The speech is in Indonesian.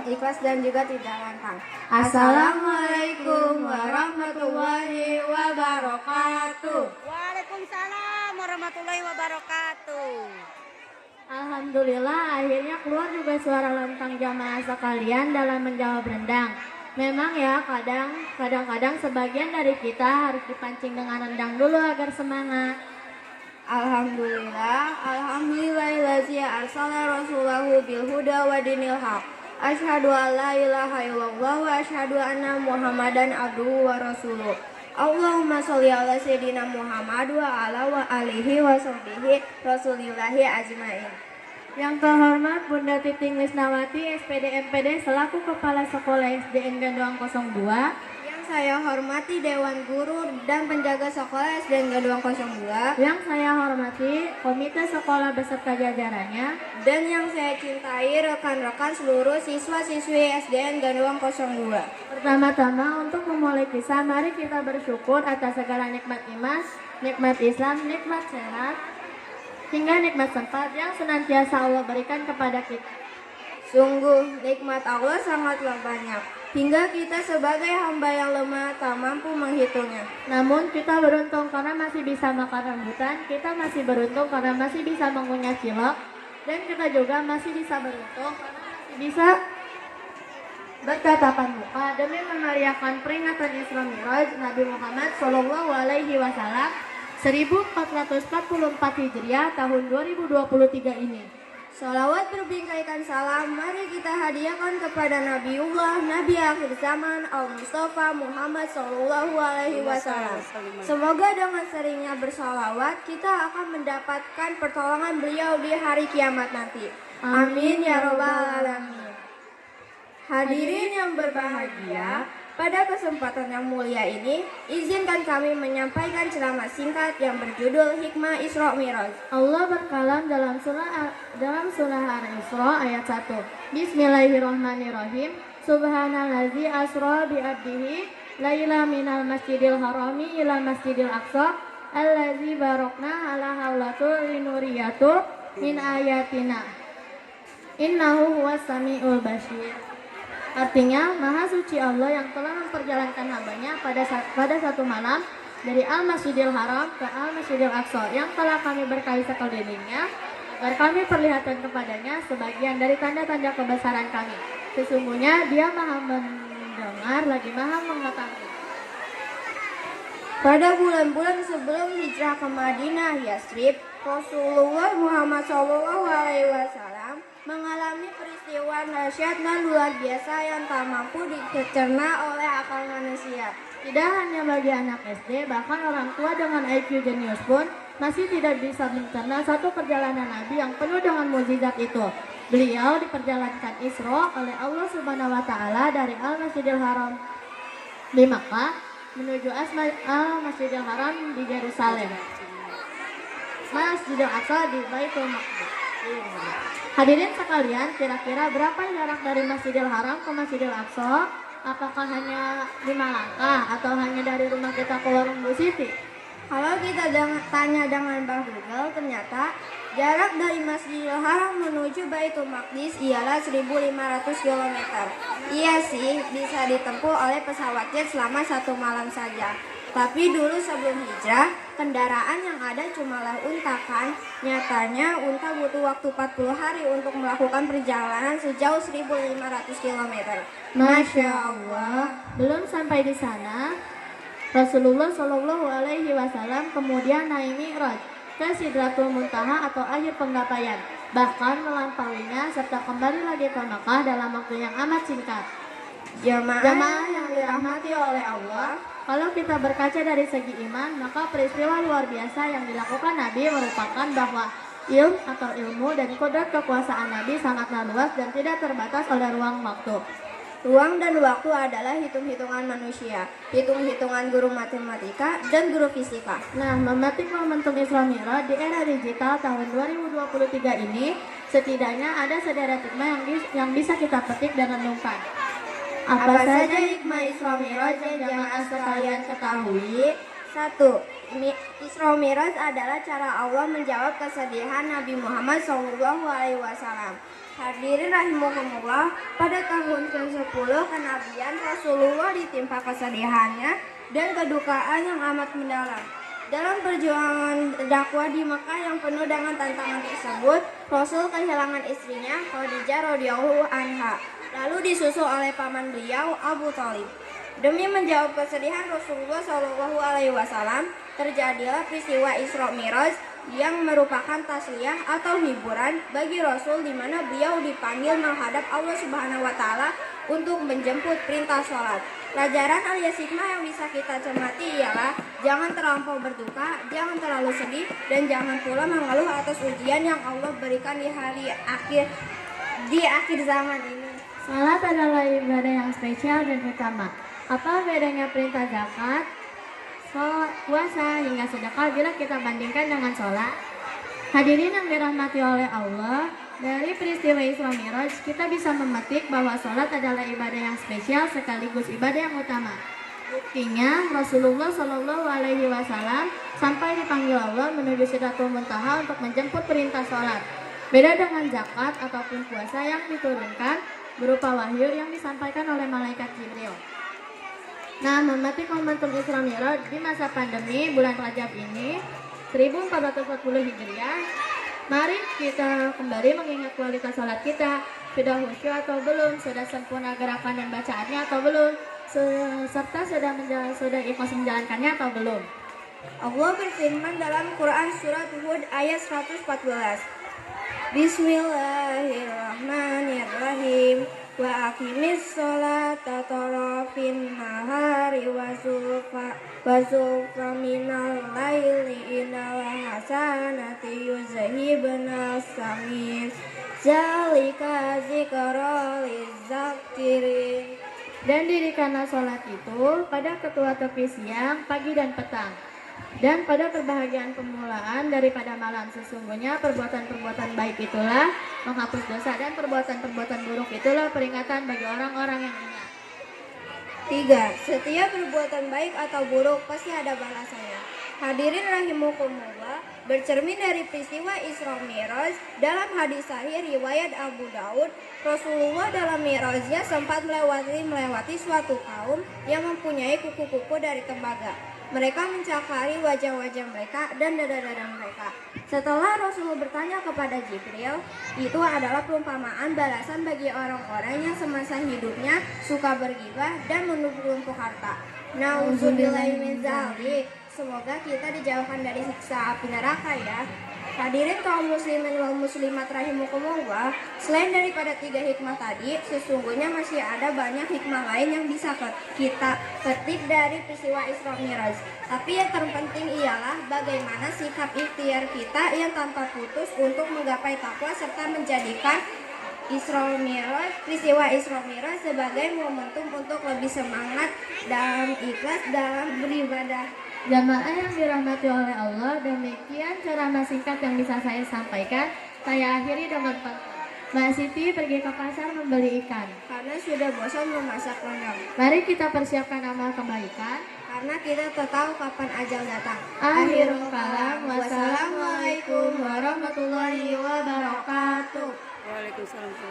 ikhlas dan juga tidak lantang. Assalamualaikum warahmatullahi wabarakatuh. Waalaikumsalam warahmatullahi wabarakatuh. Alhamdulillah, akhirnya keluar juga suara lantang jamaah sekalian dalam menjawab rendang. Memang ya, kadang-kadang sebagian dari kita harus dipancing dengan rendang dulu agar semangat. Alhamdulillahillazi arsala rasulahu bil huda wa dinil haq. Asyhadu an la ilaha illallah wa asyhadu anna Muhammadan abduhu wa rasuluh. Allahumma sholli ala sayyidina Muhammad wa ala wa alihi wa sahbihi rasulillahi ajmain. Yang terhormat Bunda Titing Lisnawati, SPD MPD selaku Kepala Sekolah SDN Gandoang 02. Yang saya hormati Dewan Guru dan Penjaga Sekolah SDN Gandoang 02. Yang saya hormati Komite Sekolah beserta jajarannya. Dan yang saya cintai rekan-rekan seluruh siswa-siswi SDN Gandoang 02. Pertama-tama untuk memulai kisah, mari kita bersyukur atas segala nikmat iman, nikmat Islam, nikmat sehat, hingga nikmat sempat yang senantiasa Allah berikan kepada kita. Sungguh nikmat Allah sangatlah banyak, hingga kita sebagai hamba yang lemah tak mampu menghitungnya. Namun kita beruntung karena masih bisa makan rambutan, kita masih beruntung karena masih bisa mengunyah cilok, dan kita juga masih bisa beruntung karena masih bisa bertatapan muka demi memeriahkan peringatan Isra Mi'raj Nabi Muhammad SAW 1444 Hijriah tahun 2023 ini. Salawat berbingkaikan salam mari kita hadiahkan kepada Nabiullah, Nabi akhir zaman Al-Mustafa Muhammad SAW. Semoga dengan seringnya bersalawat kita akan mendapatkan pertolongan beliau di hari kiamat nanti. Amin ya robbal alamin. Hadirin yang berbahagia, pada kesempatan yang mulia ini, izinkan kami menyampaikan ceramah singkat yang berjudul Hikmah Isra Mi'raj. Allah berkalam dalam surah Al-Isra ayat 1. Bismillahirrahmanirrahim. Subhanallazi asra bi'abdihi laila minal masjidil harami ila masjidil aqsa allazi barokna ala haulatu linuriyatu min ayatina. Innahu huwas sami'ul basir. Artinya, Maha Suci Allah yang telah memperjalankan hambanya pada satu malam dari Al-Masjidil Haram ke Al-Masjidil Aqsa yang telah kami berkahi sekelilingnya agar kami perlihatkan kepadanya sebagian dari tanda-tanda kebesaran kami. Sesungguhnya Dia Maha mendengar lagi Maha mengetahui. Pada bulan-bulan sebelum hijrah ke Madinah Yasrib, Rasulullah Muhammad SAW mengalami peristiwa dahsyat dan luar biasa yang tak mampu dicerna oleh akal manusia. Tidak hanya bagi anak SD, bahkan orang tua dengan IQ jenius pun masih tidak bisa mencerna satu perjalanan Nabi yang penuh dengan mukjizat itu. Beliau diperjalankan Isra oleh Allah Subhanahu wa taala dari Al-Masjidil Haram di Makkah menuju Al-Masjidil Haram di Yerusalem. Masjidil Aqsa di Baitul Maqdis. Hadirin sekalian, kira-kira berapa jarak dari Masjidil Haram ke Masjidil Aqsa? Apakah hanya 5 langkah atau hanya dari rumah kita ke warung Bu Siti? Kalau kita tanya dengan Mbah Google, ternyata jarak dari Masjidil Haram menuju Baitul Maqdis ialah 1.500 km. Iya sih, bisa ditempuh oleh pesawat jet selama 1 malam saja. Tapi dulu sebelum hijrah, kendaraan yang ada cumalah unta kan. Nyatanya unta butuh waktu 40 hari untuk melakukan perjalanan sejauh 1.500 km. Masya Allah. Belum sampai di sana, Rasulullah Shallallahu Alaihi Wasallam kemudian naik Mi'raj ke Sidratul Muntaha atau akhir penggapaian, bahkan melampauinya serta kembali lagi ke Makkah dalam waktu yang amat singkat. Jamaah yang dirahmati oleh Allah, kalau kita berkaca dari segi iman, maka peristiwa luar biasa yang dilakukan Nabi merupakan bahwa ilmu dan kodrat kekuasaan Nabi sangatlah luas dan tidak terbatas oleh ruang waktu. Ruang dan waktu adalah hitung-hitungan manusia, hitung-hitungan guru matematika dan guru fisika. Nah, memetik momentum Isra Mi'raj di era digital tahun 2023 ini, setidaknya ada sederet hikmah yang bisa kita petik dan renungkan. Apa saja hikmah Isra Mi'raj yang jamaah sekalian ketahui? 1. Isra Mi'raj adalah cara Allah menjawab kesedihan Nabi Muhammad SAW. Hadirin rahimakumullah, pada tahun ke-10 kenabian Rasulullah ditimpa kesedihannya dan kedukaan yang amat mendalam. Dalam perjuangan dakwah di Mekah yang penuh dengan tantangan tersebut, Rasul kehilangan istrinya Khadijah radhiyallahu anha, lalu disusul oleh paman beliau Abu Thalib. Demi menjawab kesedihan Rasulullah SAW, terjadilah peristiwa Isra Mi'raj yang merupakan tasliyah atau hiburan bagi Rasul, di mana beliau dipanggil menghadap Allah Subhanahu wa taala untuk menjemput perintah sholat. Pelajaran alias hikmah yang bisa kita cermati ialah jangan terlampau berduka, jangan terlalu sedih, dan jangan pula mengeluh atas ujian yang Allah berikan di akhir zaman ini. Salat adalah ibadah yang spesial dan utama. Apa bedanya perintah zakat, puasa hingga sedekah bila kita bandingkan dengan sholat? Hadirin yang dirahmati oleh Allah, dari peristiwa Isra Mi'raj kita bisa memetik bahwa sholat adalah ibadah yang spesial sekaligus ibadah yang utama. Buktinya Rasulullah Shallallahu Alaihi Wasallam sampai dipanggil Allah menuju Sidratul Muntaha untuk menjemput perintah sholat. Beda dengan zakat ataupun puasa yang diturunkan berupa wahyu yang disampaikan oleh malaikat Jibril. Nah, memetik momentum Isra Mi'raj di masa pandemi bulan Rajab ini 1440 Hijriah, mari kita kembali mengingat kualitas sholat kita. Sudah khusyuk atau belum? Sudah sempurna gerakan dan bacaannya atau belum? Serta sudah ikhlas menjalankannya atau belum? Allah berfirman dalam Quran surat Hud ayat 114. Bismillahirrahmanirrahim. Wa aqimis sholata tarafin nahari wa zulfa minal laili innal hasanati yuzhibna as-samim zalika dzikra lizakirin. Dan dirikanlah sholat itu pada ketua tepi siang, pagi dan petang, dan pada perbahagian permulaan daripada malam. Sesungguhnya perbuatan-perbuatan baik itulah menghapus dosa, dan perbuatan-perbuatan buruk itulah peringatan bagi orang-orang yang ingat. 3. Setiap perbuatan baik atau buruk pasti ada balasannya. Hadirin rahimakumullah, bercermin dari peristiwa Isra Mi'raj dalam hadis sahih riwayat Abu Daud, Rasulullah dalam Mi'rajnya sempat melewati suatu kaum yang mempunyai kuku-kuku dari tembaga. Mereka mencakari wajah-wajah mereka dan dada-dada mereka. Setelah Rasulullah bertanya kepada Jibril, itu adalah perumpamaan balasan bagi orang-orang yang semasa hidupnya suka bergibah dan menumpuk harta. Nauzubillahi min dzalik. Semoga kita dijauhkan dari siksa api neraka ya. Hadirin kaum muslimin wal muslimat rahimakumullah, selain daripada 3 hikmah tadi, sesungguhnya masih ada banyak hikmah lain yang bisa kita petik dari peristiwa Isra Mi'raj. Tapi yang terpenting ialah bagaimana sikap ikhtiar kita yang tanpa putus untuk menggapai takwa serta menjadikan peristiwa Isra Mi'raj sebagai momentum untuk lebih semangat dan ikhlas dalam beribadah. Jamaah yang dirahmati oleh Allah, demikian ceramah singkat yang bisa saya sampaikan. Saya akhiri dengan pantun. Mbak Siti pergi ke pasar membeli ikan Karena sudah bosan memasak rendang. Mari kita persiapkan amal kebaikan, Karena kita tak tahu kapan ajal datang. Akhirul kalam. Wassalamualaikum warahmatullahi wabarakatuh. Waalaikumsalam.